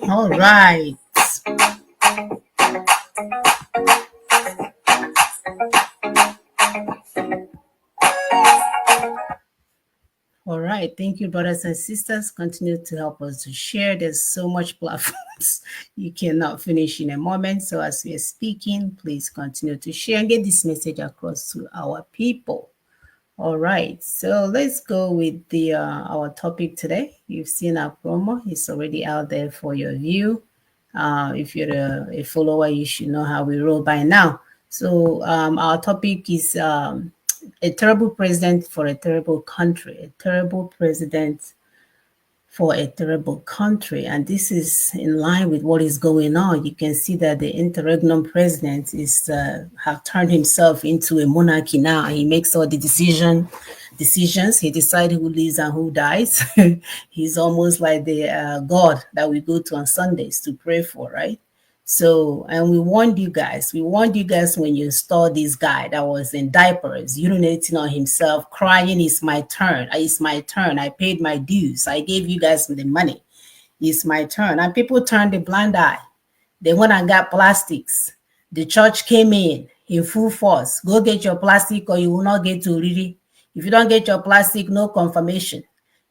All right. All right. Thank you, brothers and sisters. Continue to help us to share. There's so much platforms you cannot finish in a moment. So as we are speaking, please continue to share and get this message across to our people. All right. So let's go with the our topic today. You've seen our promo. It's already out there for your view. If you're a follower, you should know how we roll by now. So our topic is a terrible president for a terrible country. A terrible president for a terrible country. And this is in line with what is going on. You can see that the interregnum president is have turned himself into a monarchy now. He makes all the decisions. He decides who lives and who dies. He's almost like the God that we go to on Sundays to pray for, right? So, and we warned you guys when you saw this guy that was in diapers, urinating on himself, crying, it's my turn, I paid my dues, I gave you guys the money, it's my turn. And people turned a blind eye. They went and got plastics. The church came in full force. Go get your plastic or you will not get to really. If you don't get your plastic, no confirmation.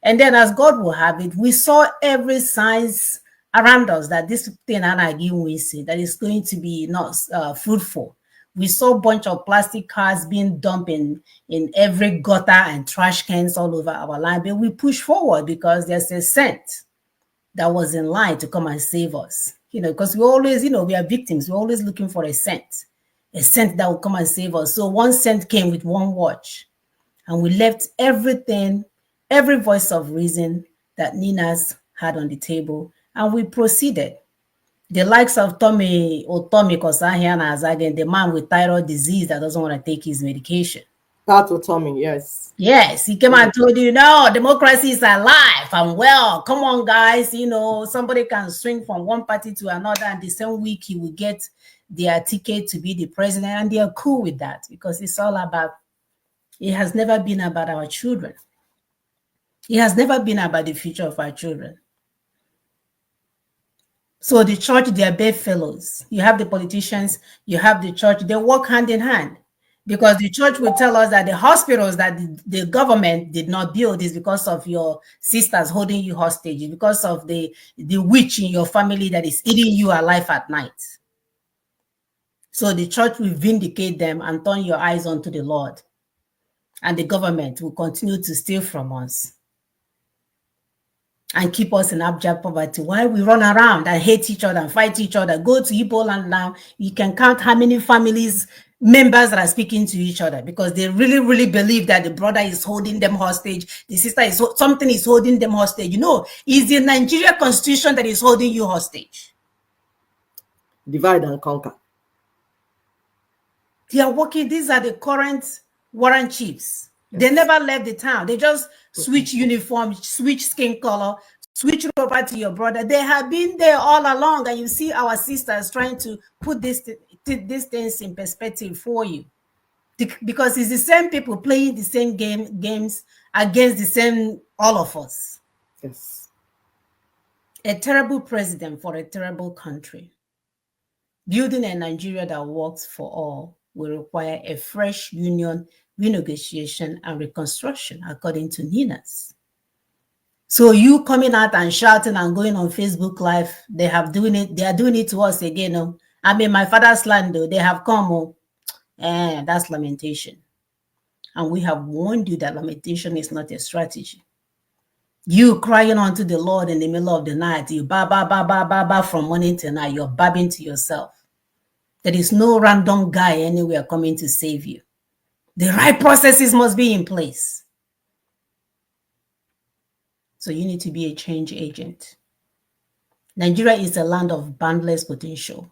And then as God will have it, we saw every signs around us that this thing that is going to be not fruitful. We saw a bunch of plastic cars being dumped in every gutter and trash cans all over our land. But we push forward because there's a saint that was in line to come and save us. Because we always, we are victims. We're always looking for a saint that will come and save us. So one saint came with one watch, and we left everything, every voice of reason that Nina's had on the table, and we proceeded. The likes of Tommy Kosahian Azagan, the man with thyroid disease that doesn't want to take his medication. That was Tommy, yes. Yes, he came and told you, no, democracy is alive and well. Come on, guys. Somebody can swing from one party to another, and the same week he will get their ticket to be the president, and they are cool with that because it has never been about our children. It has never been about the future of our children. So the church, they are bedfellows. You have the politicians, you have the church, they work hand in hand. Because the church will tell us that the hospitals that the government did not build is because of your sisters holding you hostage, because of the witch in your family that is eating you alive at night. So the church will vindicate them and turn your eyes onto the Lord. And the government will continue to steal from us and keep us in abject poverty while we run around and hate each other and fight each other. Go to Igbo land now, you can count how many families, members that are speaking to each other because they really, really believe that the brother is holding them hostage, the sister something is holding them hostage. It's the Nigeria constitution that is holding you hostage. Divide and conquer. They are working, these are the current warrant chiefs. Yes. They never left the town. They just switch uniform, switch skin color, switch over to your brother. They have been there all along, and you see our sisters trying to put these things in perspective for you. Because it's the same people playing the same games against the same, all of us. Yes. A terrible president for a terrible country. Building a Nigeria that works for all will require a fresh union, renegotiation, and reconstruction, according to Nina's. So you coming out and shouting and going on Facebook Live, they are doing it to us again. I mean, my father's land, though, they have come. That's lamentation. And we have warned you that lamentation is not a strategy. You crying unto the Lord in the middle of the night, you ba from morning till night, you're babbing to yourself. There is no random guy anywhere coming to save you. The right processes must be in place. So you need to be a change agent. Nigeria is a land of boundless potential,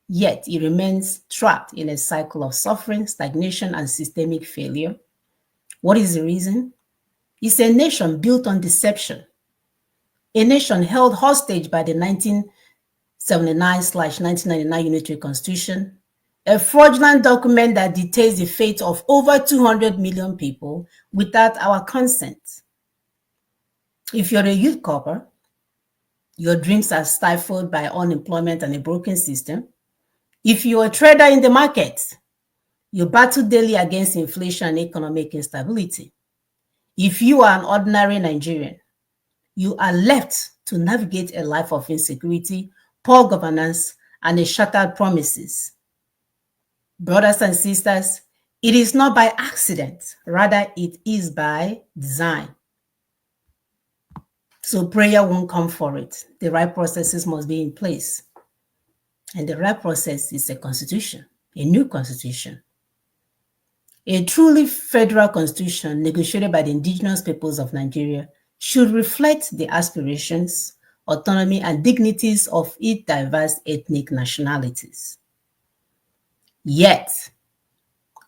yet it remains trapped in a cycle of suffering, stagnation, and systemic failure. What is the reason? It's a nation built on deception, a nation held hostage by the 1979/1999 Unitary Constitution, a fraudulent document that dictates the fate of over 200 million people without our consent. If you're a youth corper, Your dreams are stifled by unemployment and a broken system. If you're a trader in the market, you battle daily against inflation and economic instability. If you are an ordinary Nigerian, you are left to navigate a life of insecurity, poor governance, and a shattered promises. Brothers and sisters, it is not by accident, rather, it is by design. So prayer won't come for it. The right processes must be in place. And the right process is a constitution, a new constitution. A truly federal constitution negotiated by the indigenous peoples of Nigeria should reflect the aspirations, autonomy, and dignities of its diverse ethnic nationalities. Yet,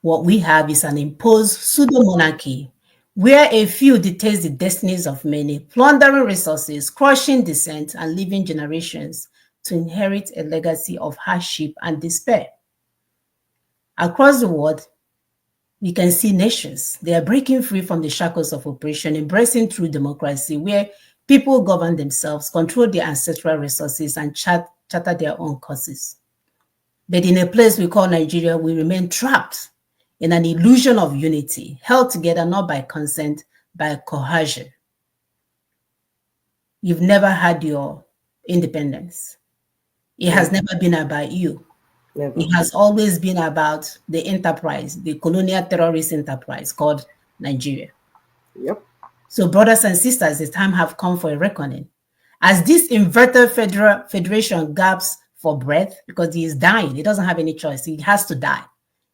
what we have is an imposed pseudo-monarchy where a few dictate the destinies of many, plundering resources, crushing dissent, and leaving generations to inherit a legacy of hardship and despair. Across the world, we can see nations, they are breaking free from the shackles of oppression, embracing true democracy, where people govern themselves, control their ancestral resources, and charter their own courses. But in a place we call Nigeria, we remain trapped in an illusion of unity, held together not by consent, by coercion. You've never had your independence. It has never been about you. Never. It has always been about the enterprise, the colonial terrorist enterprise called Nigeria. Yep. So, brothers and sisters, the time have come for a reckoning. As this inverted federation gasps for breath, because he is dying, he doesn't have any choice. He has to die.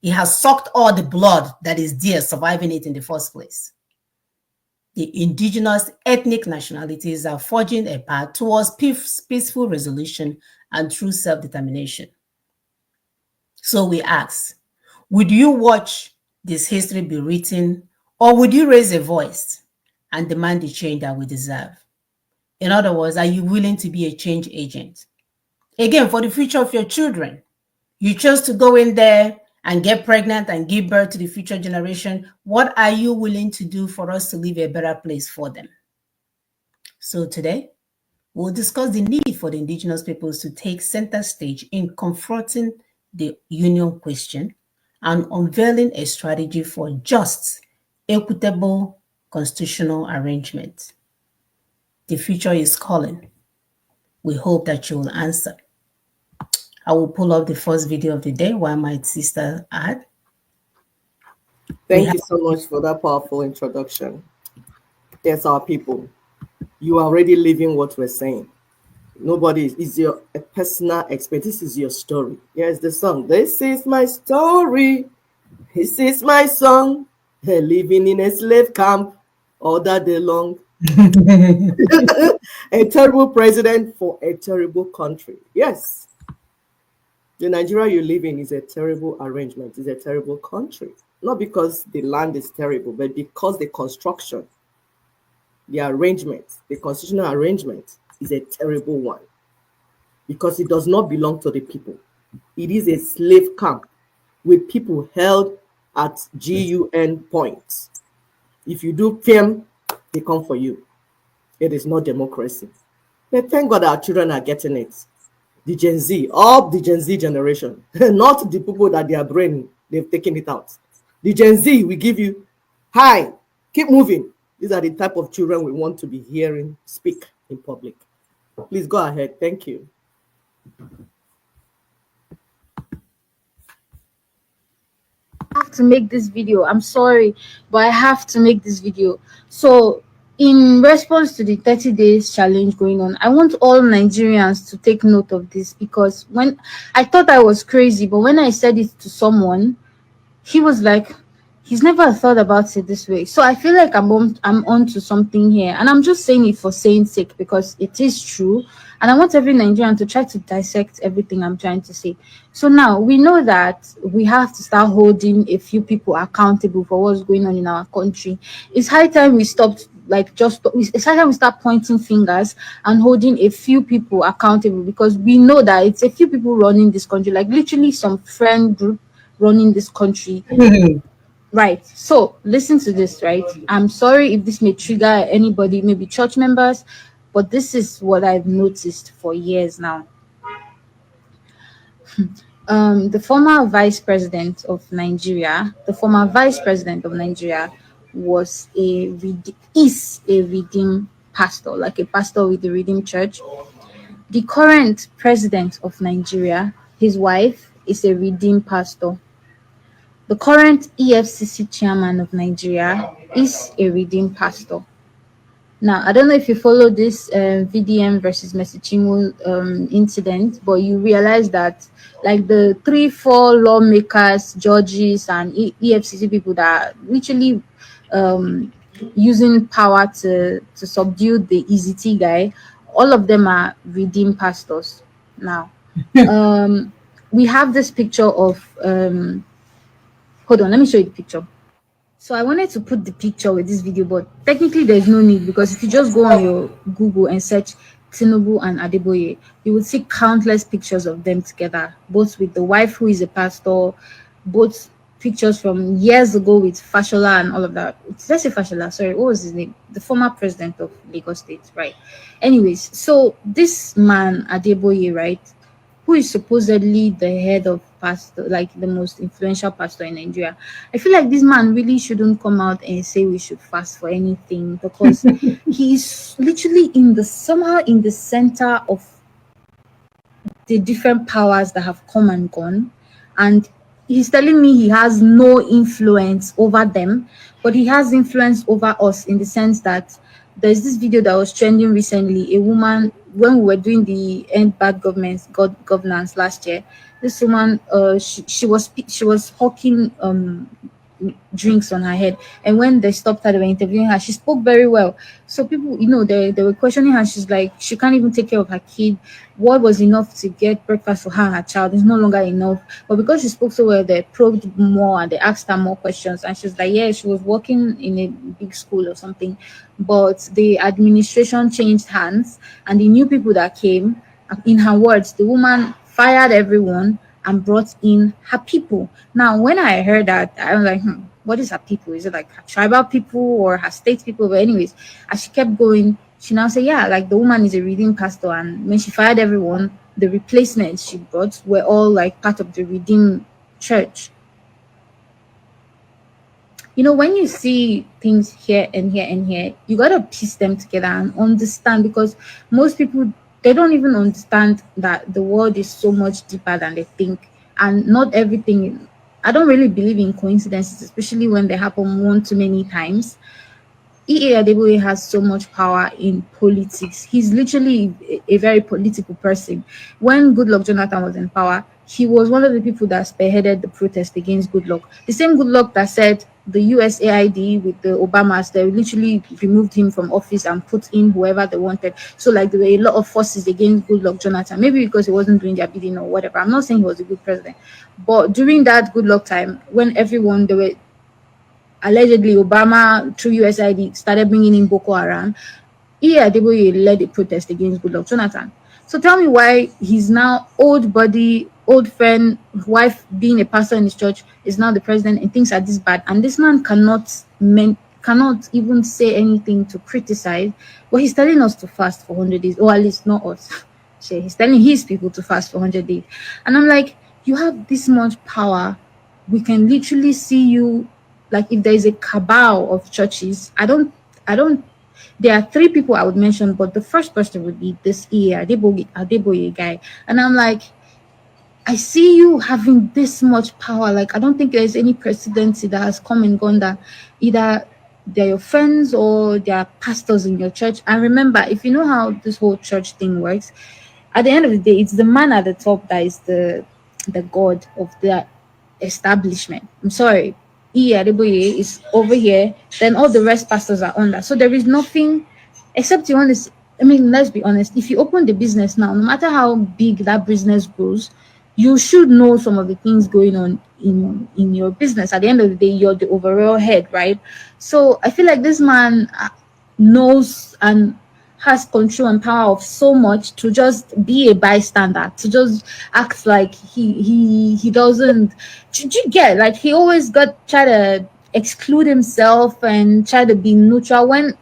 He has sucked all the blood that is there, surviving it in the first place. The indigenous ethnic nationalities are forging a path towards peaceful resolution and true self-determination. So we ask, would you watch this history be written, or would you raise a voice and demand the change that we deserve? In other words, are you willing to be a change agent? Again, for the future of your children, you chose to go in there and get pregnant and give birth to the future generation. What are you willing to do for us to leave a better place for them? So today, we'll discuss the need for the indigenous peoples to take center stage in confronting the union question and unveiling a strategy for just, equitable constitutional arrangement. The future is calling. We hope that you will answer. I will pull up the first video of the day while my sister add. Thank you so much for that powerful introduction. Yes, our people, you are already living what we're saying. Nobody is your a personal experience. This is your story. Here's the song. This is my story. This is my song. Living in a slave camp all that day long. A terrible president for a terrible country. Yes. The Nigeria you live in is a terrible arrangement. It's a terrible country. Not because the land is terrible, but because the construction, the arrangement, the constitutional arrangement is a terrible one. Because it does not belong to the people. It is a slave camp with people held at GUN points. If you do film, they come for you. It is not democracy. But thank God our children are getting it. The Gen Z, all the Gen Z generation, not the people that their brain, they've taken it out. The Gen Z, we give you, hi, keep moving. These are the type of children we want to be hearing speak in public. Please go ahead. Thank you. I have to make this video. I'm sorry, but I have to make this video. So, in response to the 30 days challenge going on, I want all Nigerians to take note of this, because when I thought I was crazy, but when I said it to someone, he was like, he's never thought about it this way. So I feel like I'm on to something here, and I'm just saying it for saying sake, because it is true, and I want every Nigerian to try to dissect everything I'm trying to say. So now we know that we have to start holding a few people accountable for what's going on in our country. It's high time we stopped, it's high time we start pointing fingers and holding a few people accountable, because we know that it's a few people running this country, like literally some friend group running this country. Right. So listen to this, right? I'm sorry if this may trigger anybody, maybe church members. but this is what I've noticed for years now. The former vice president of Nigeria, the former vice president of Nigeria was is a redeemed pastor, like a pastor with the Redeemed Church. The current president of Nigeria, his wife, is a redeemed pastor. The current EFCC chairman of Nigeria is a redeemed pastor. Now, I don't know if you follow this VDM versus Mesichimu incident, but you realize that like the 3, 4 lawmakers, judges, and EFCC people that are literally um, using power to subdue the EZT guy, all of them are redeemed pastors. Now, um, we have this picture of, hold on, let me show you the picture. So I wanted to put the picture with this video, but technically there's no need, because if you just go on your Google and search Tinubu and Adeboye, you will see countless pictures of them together, both with the wife who is a pastor, both pictures from years ago with Fashola and all of that. Let's say Fashola, sorry, what was his name? The former president of Lagos State, right? Anyways, so this man Adeboye, right, who is supposedly the head of pastor, like the most influential pastor in Nigeria. I feel like this man really shouldn't come out and say we should fast for anything, because he's literally in the somehow in the center of the different powers that have come and gone, and he's telling me he has no influence over them, but he has influence over us, in the sense that there's this video that was trending recently. A woman, when we were doing the end bad governance last year, this woman, she was hawking drinks on her head, and when they stopped her, they were interviewing her, she spoke very well. So people, they were questioning her. She's like, she can't even take care of her kid. What was enough to get breakfast for her and her child is no longer enough. But because she spoke so well, they probed more and they asked her more questions, and she's like, yeah, she was working in a big school or something, but the administration changed hands, and the new people that came, in her words, the woman fired everyone and brought in her people. Now, when I heard that, I was like, what is her people? Is it like her tribal people or her state people? But anyways, as she kept going, she now said, yeah, like the woman is a redeemed pastor, and when she fired everyone, the replacements she brought were all like part of the redeemed church. When you see things here and here and here, you gotta piece them together and understand, because most people, they don't even understand that the world is so much deeper than they think, and not everything. I don't really believe in coincidences, especially when they happen one too many times. EA Adeboye has so much power in politics. He's literally a very political person. When Goodluck Jonathan was in power, he was one of the people that spearheaded the protest against Goodluck. The same Goodluck that said the USAID with the Obamas, they literally removed him from office and put in whoever they wanted. So like there were a lot of forces against Goodluck Jonathan, maybe because he wasn't doing their bidding or whatever. I'm not saying he was a good president, but during that Goodluck time, when everyone, they were allegedly Obama through USAID started bringing in Boko Haram, Adeboye led a protest against Goodluck Jonathan. So tell me why he's now old buddy, old friend, wife being a pastor in his church is now the president, and things are this bad, and this man cannot even say anything to criticize. But he's telling us to fast for 100 days, or at least not us. He's telling his people to fast for 100 days, and I'm like, you have this much power. We can literally see you. Like, if there is a cabal of churches, I don't. There are 3 people I would mention, but the first person would be this Adeboye guy, and I'm like, I see you having this much power. Like, I don't think there's any presidency that has come and gone that either they're your friends or they're pastors in your church. And remember, if you know how this whole church thing works, at the end of the day, it's the man at the top that is the god of the establishment. I'm sorry. Adeboye is over here, then all the rest pastors are under. So there is nothing except you want to. I mean, let's be honest. If you open the business now, no matter how big that business grows, you should know some of the things going on in your business. At the end of the day, you're the overall head, right? So I feel like this man knows and has control and power of so much to just be a bystander, to just act like he doesn't. Did you get, like, he always try to exclude himself and try to be neutral when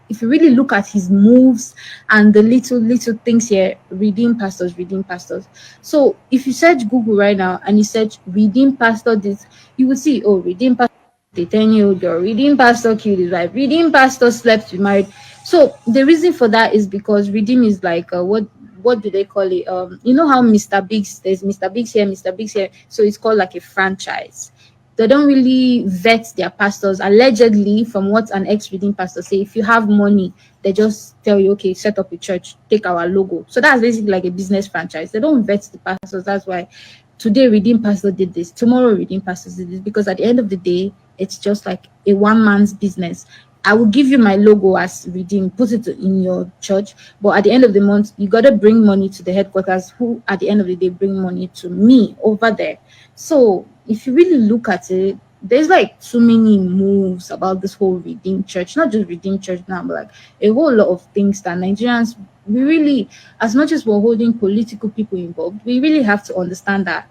if you really look at his moves and the little things here, redeem pastors, redeem pastors. So if you search Google right now and you search redeem pastor this, you will see, oh, redeem pastor, the 10-year-old girl, redeem pastor killed his wife, redeem pastor slept with married. So the reason for that is because redeem is like what do they call it? You know how Mr. Biggs, there's Mr. Biggs here, Mr. Biggs here. So it's called like a franchise. They don't really vet their pastors. Allegedly, from what an ex-redeemed pastor say, if you have money, they just tell you, okay, set up a church, take our logo. So that's basically like a business franchise. They don't vet the pastors. That's why today redeemed pastor did this, tomorrow redeemed pastors did this, because at the end of the day, it's just like a one man's business. I will give you my logo as redeem, put it in your church, but at the end of the month, you gotta bring money to the headquarters, who at the end of the day bring money to me over there. So if you really look at it, there's like too many moves about this whole redeem church, not just redeem church now, but like a whole lot of things that Nigerians, we really, as much as we're holding political people involved, we really have to understand that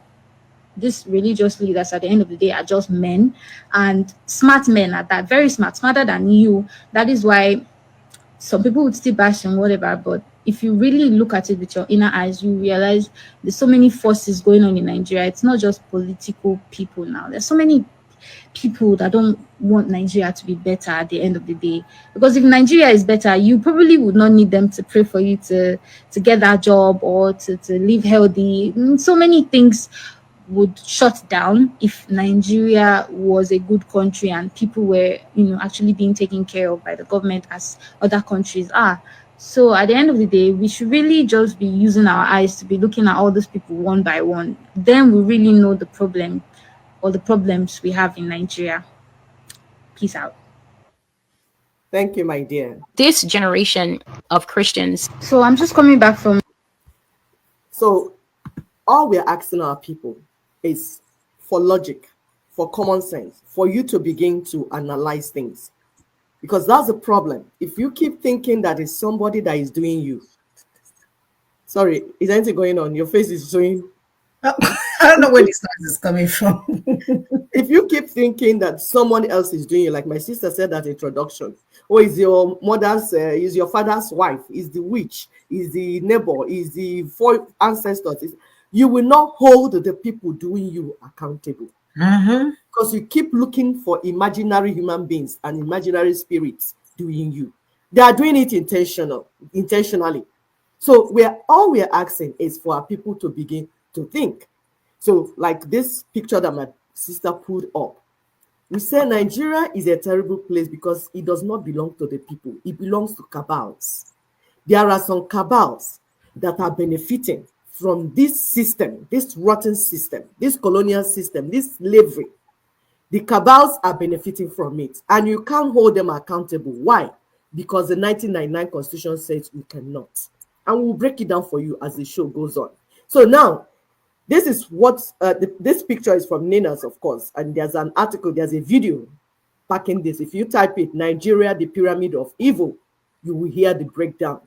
these religious leaders at the end of the day are just men, and smart men at that, very smart, smarter than you. That is why some people would still bash and whatever, but if you really look at it with your inner eyes, you realize there's so many forces going on in Nigeria. It's not just political people now. There's so many people that don't want Nigeria to be better at the end of the day. Because if Nigeria is better, you probably would not need them to pray for you to get that job or to live healthy. So many things would shut down if Nigeria was a good country and people were, actually being taken care of by the government as other countries are. So at the end of the day, we should really just be using our eyes to be looking at all those people one by one. Then we really know the problem or the problems we have in Nigeria. Peace out. Thank you, my dear. This generation of Christians. So I'm just coming back from. So all we're asking our people is for logic, for common sense, for you to begin to analyze things. Because that's the problem. If you keep thinking that it's somebody that is doing you. Sorry, is anything going on? Your face is showing. I don't know where this noise is coming from. If you keep thinking that someone else is doing you, like my sister said that introduction, or is your mother's, is your father's wife, is the witch, is the neighbor, is the four ancestors, you will not hold the people doing you accountable. Because you keep looking for imaginary human beings and imaginary spirits doing you. They are doing it intentionally. So all we're asking is for our people to begin to think. So like this picture that my sister put up, we say Nigeria is a terrible place because it does not belong to the people. It belongs to cabals. There are some cabals that are benefiting from this system, this rotten system, this colonial system, this slavery. The cabals are benefiting from it, and you can't hold them accountable. Why? Because the 1999 Constitution says you cannot. And we'll break it down for you as the show goes on. So now, this is what, this picture is from Nina's, of course, and there's an article, there's a video backing this. If you type it, Nigeria, the Pyramid of Evil, you will hear the breakdown.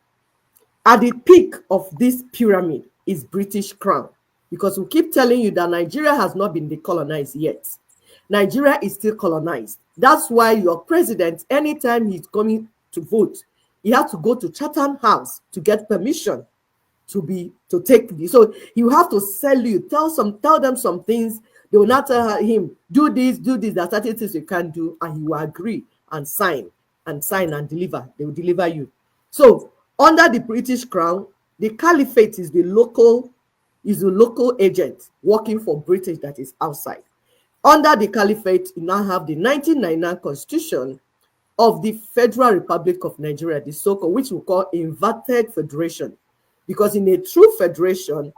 At the peak of this pyramid is British Crown, because we keep telling you that Nigeria has not been decolonized yet. Nigeria is still colonized. That's why your president, anytime he's coming to vote, he has to go to Chatham House to get permission to take this. So you have to tell them some things. They will not tell him, do this. There are certain things you can't do, and he will agree and sign and deliver. They will deliver you. So under the British Crown, the Caliphate is the local agent working for British that is outside. Under the Caliphate, you now have the 1999 Constitution of the Federal Republic of Nigeria, the so-called, which we call inverted federation. Because in a true federation,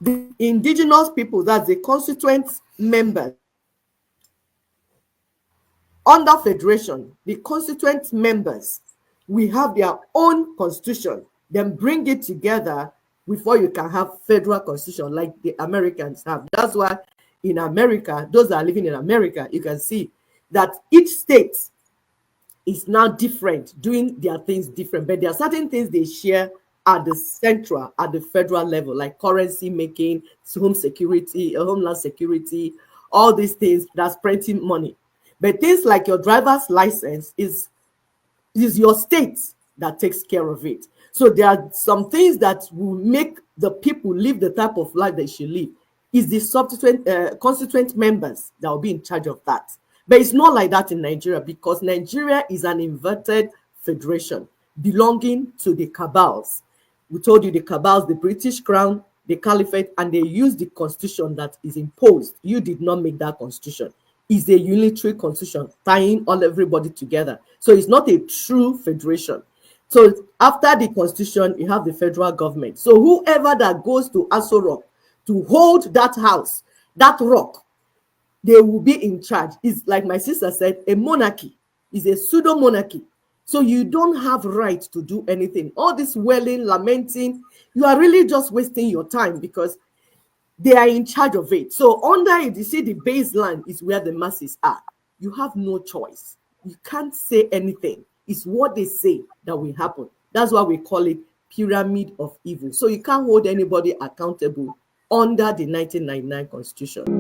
the indigenous people, that's the constituent members, under federation, the constituent members, we have their own constitution, then bring it together before you can have federal constitution like the Americans have. That's why in America, those that are living in America, you can see that each state is now different, doing their things different, but there are certain things they share at the federal level, like currency making, home security, homeland security, all these things that's printing money. But things like your driver's license is your state that takes care of it. So there are some things that will make the people live the type of life they should live. Is the subsequent constituent members that will be in charge of that. But it's not like that in Nigeria, because Nigeria is an inverted federation belonging to the Cabals. We told you the Cabals, the British Crown, the Caliphate, and they use the constitution that is imposed. You did not make that constitution. It's a unitary constitution tying all everybody together. So it's not a true federation. So after the constitution, you have the federal government. So whoever that goes to Aso Rock to hold that house, that rock, they will be in charge. It's like my sister said, a monarchy is a pseudo monarchy. So you don't have right to do anything. All this wailing, lamenting, you are really just wasting your time, because they are in charge of it. So under it, you see the baseline is where the masses are. You have no choice. You can't say anything. It's what they say that will happen. That's why we call it pyramid of evil. So you can't hold anybody accountable under the 1999 Constitution.